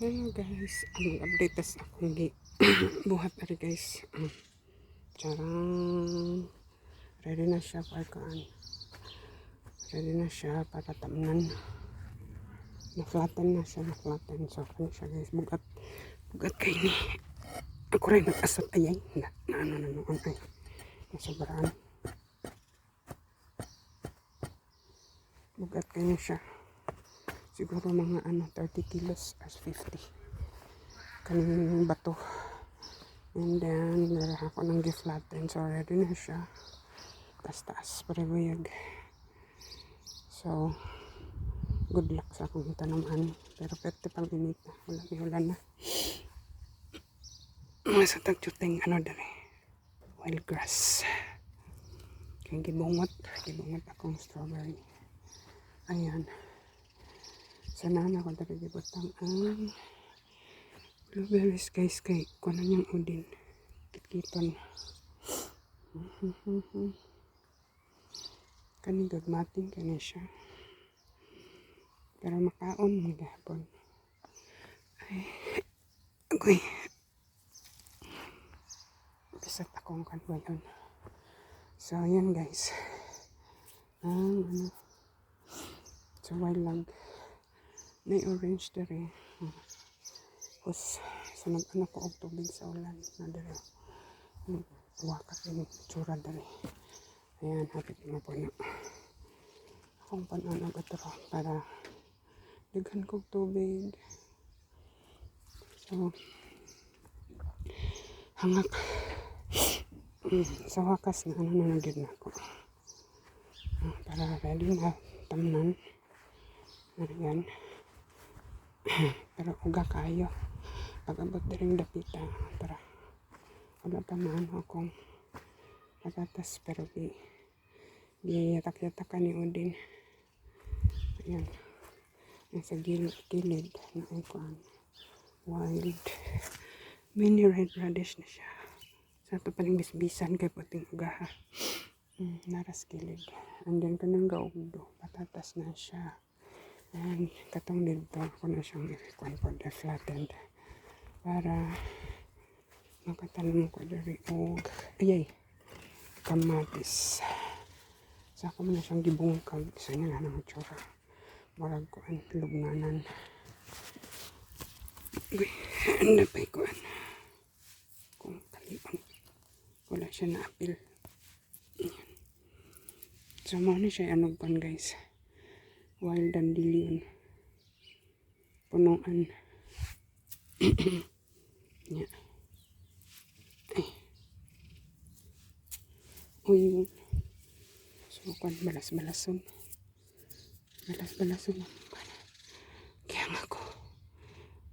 Hello guys, mag-update tas akong buhat ari guys. Charang ready na siya para kaan. Ready na siya para tamnan. Na-flatten na siya, na-flatten. So, ano siya guys, bugat kay ni. Ako rin nag-asat ayay. Ano ay. Nasobraan. Bugat kay ni siya. Siguro mga 30 kilos as 50 kaning bato, and then meron ako ng gi-flatten, so ready na siya taas paribuyag. So good luck sa akong tanaman, pero pwede pang init na, wala na sa tagtuteng dali wild grass kaya gibungot akong strawberry. Ayan, sanahan ako dali gibutang ang blueberries guys, kay kuno niyang udin kitkiton. Kaning gagmating kani siya, pero makaon mo gahapon. Ay agoy, bisat akong kanbayon. So yan guys, so wild may orange dere. Tapos sunod ko og tubig sa ulan na dere. Wakat yung tsura dere. Ayan, hapit na po na. Akong panon ang atro para daghan kog tubig. So hangak sa wakas na na nagyod na ako. Para ready na tamnan. Ayan. Pero uga kayo. Pag-abot rin dapita. Tara. Wala pa maano akong patatas, pero yatak-yatakan ni Udin. Ayan. Nasa gilid na ikuan. Wild. Mini red radish na siya. Sa ito paling bisbisan kay puting ugaha. Naras gilid. And then kanang gaugdo. Patatas na siya. And katong dito ako na siyang ikuan po flattened. Para makatanong ko dari og kamatis. So ako na siyang gibungkag sa niya na ng tsura. Marag ko ang lugnanan. Ano pa ikuan? Kung kalipan. Wala siya na apil. So mo na siya anugpan guys. Wild dandelion. Punuan. Yeah. Ay. Uy. So, balas-balason. Balas-balason. Kaya nga ko.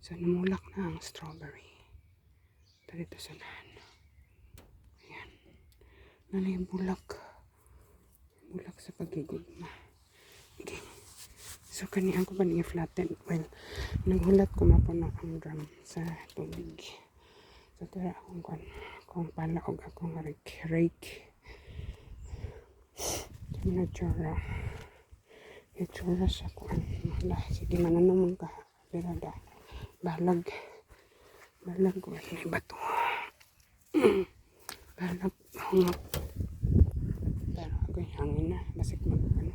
So, namulak na ang strawberry. Dito sa nahan. Ayan. Nanay bulak. Bulak sa pagigugma. Okay. So, kanihan ko ba niya flatten? Well, naghulat ko mapuno ang drum sa tubig. So, tara akong palaog akong rake. Yung tsura sa kuan. Sige, mananaman ka. Pero balag ko may bato. Balag, hangap. Pero agoy, hangin na. Basik magulan.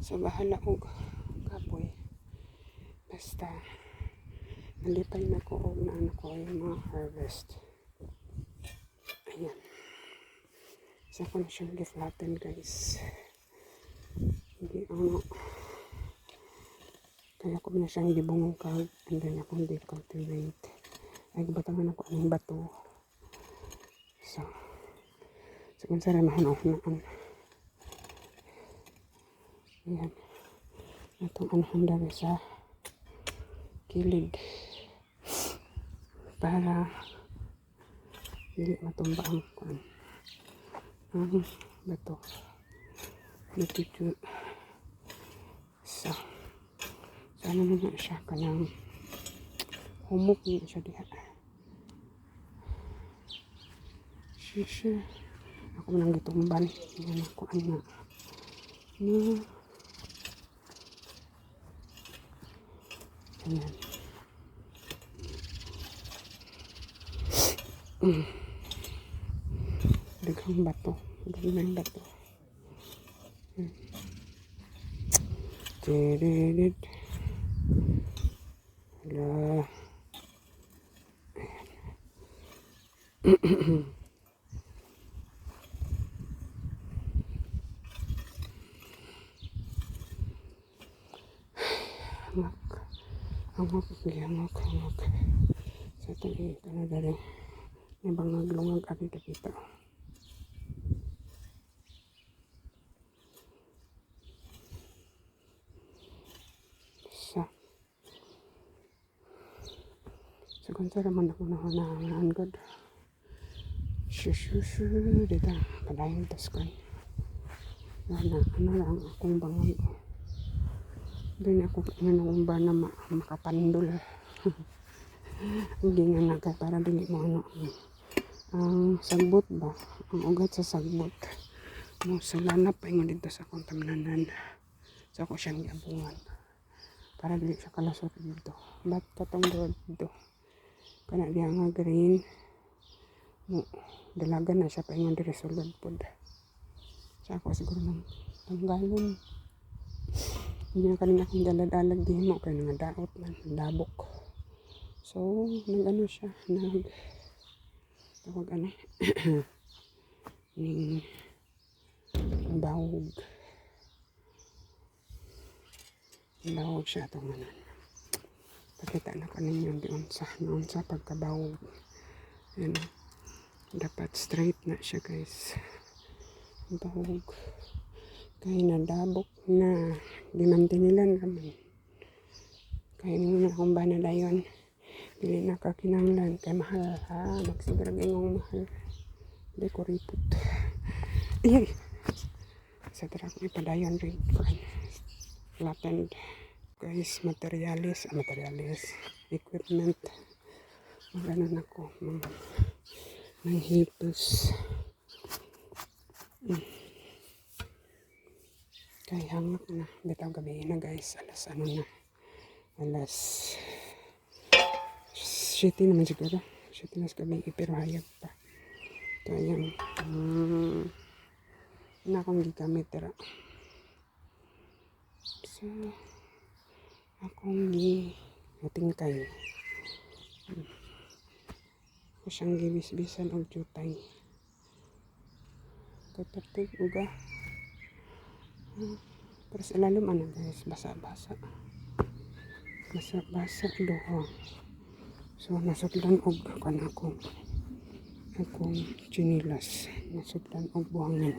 So, bahala og kapoy. Basta, nalipay na ko og na ko yung mga harvest. Ayan. So, ako na siyang gi-flatten guys. Hindi kaya ko na siyang gibungkag, and then akong di-cultivate. Ay, batangan ako ang bato. So kung sara mahanap-hanaan. Ayan. Itong anahan dari sa kilid. Para hindi matumba ang kuan. Bato. Dito. So, sana naman siya kanang humok niya siya diha. Sure. Ako nang gitumban. Yan ako na. Ayan. Daghang bato. Daghang bato. Tiridid. Hala. Hangok. Hangok. Sa tali ka na dari. May bangag-lungag abi kita. So kung sa naman ako nahanaan ko. Shushu. Dito. Padayon tas ko. Ano lang akong bangag. Doon ako nanungumba na makapandol. Hindi nga na para dili mo ano. Ang sagbot ba? Ang ugat sa sagbot. Mo sulanap pa ingon dito sa akong tamnanan. So ako siyang iabungan. Para dili siya kalasot dito. Ba't katong road dito? Kana diya nga green. Mo dalaga na siya pa ingon diri sulod pod. So ako siguro nang tanggalon. Hindi na kanina akong dalag-dalag di mo kaya nga daot man, dabok. So, nag-ano siya, tawag ano, ning bawog. Bawog siya itong ano. Pakita na ko ninyo noon sa pagkabawog. Yan, dapat straight na siya guys. Bawog. Kaya nadabok na dimantinilan naman. Kaya nung akong banala yun, dili na kakinanglan. Kaya mahal ha, magsigrag ingong mahal. Hindi ko ripot. Iyay! Sa tara ko ipadayon rin. Flattened. Guys, materialis. Equipment. Maganon ako. Mga hipos. Kaya hangak na. Bitaw gabi na guys. Alas 7 naman siguro. 7 na sa gabi. Pero hayag pa. Kaya na akong gigamit. So, akong gitingkay. Ako siyang gibisbisan og jutay. Kapertig uga. Pero sa ilalim ano guys, basa-basa doon. So nasudlan og akong chinilas. Nasudlan og buhangin.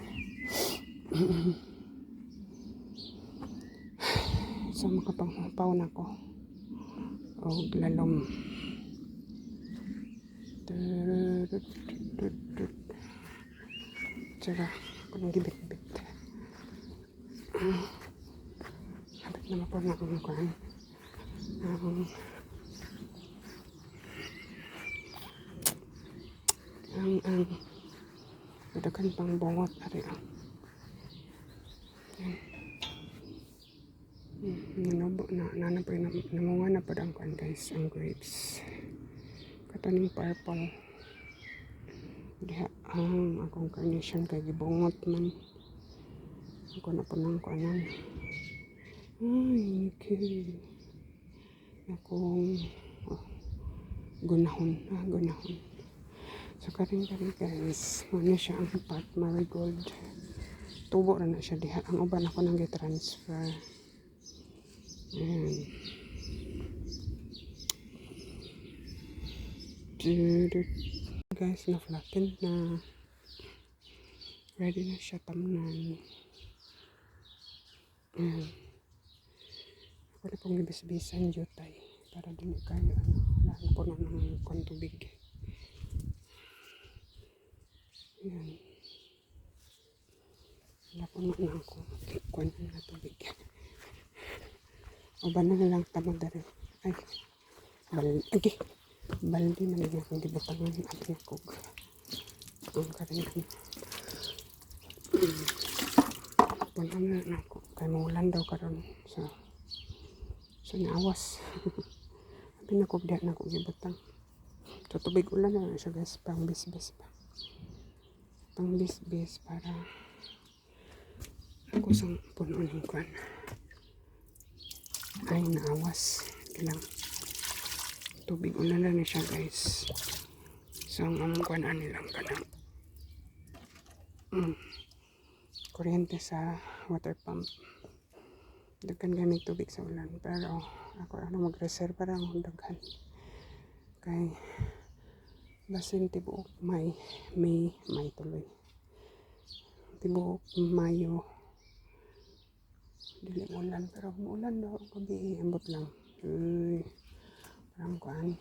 So makapangpaw na ko og lalom. Tsaka kung gibit-bit. Habit naman po na akong kuhan. Ang padagan pang bongot ari nanubo na namunga na padang kuhan guys ang grapes kataning purple diha ang akong carnation kay gibungot man ako na po nang kuhanan ay okay akong gunahon so karing guys ano siya ang part marigold tubo na siya diha ang uban ako nang gi-transfer guys na flatten na ready na siya tamnan ako na pong gibisbisan jutay para din kayo lang po na ng kontubig yan wala po na ako kuwan na tubig o ba na lang tamad na rin ay baldi man din akong gibutangan at yakog ang karingan wala na ako kay maulan daw karon so naawas sabi na ko diyan na ako gibutang So, tubig ulan na siya guys, pang bisbis pa. Pang bisbis para ako sang puno ng kwan. Ay, naawas. Ilang tubig ulan na siya guys. So, ang kwan nilang kanang kuryente sa water pump. Daghan gamit tubig sa ulan. Pero ako mag-reserve lang akong daghan. Kay basin tibuok may tuloy. Tibuok Mayo. Dili ulan pero umulan daw gabi ambot lang. Parang kuan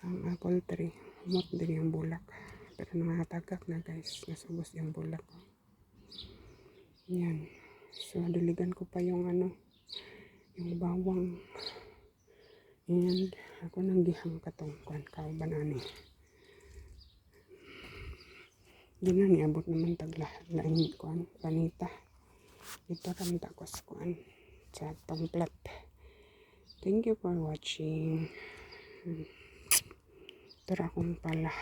ang apple tree. Umot din yung bulak. Pero nakatagak na guys. Nasubos yung bulak. Yan. So, diligan ko pa yung yung bawang. And ako nang gihang katong kuan kauban ani. Di na niabot naman taglahat lain kuan panita. Ito kami takos kuan sa pangplat. Thank you for watching. Tara akong pala.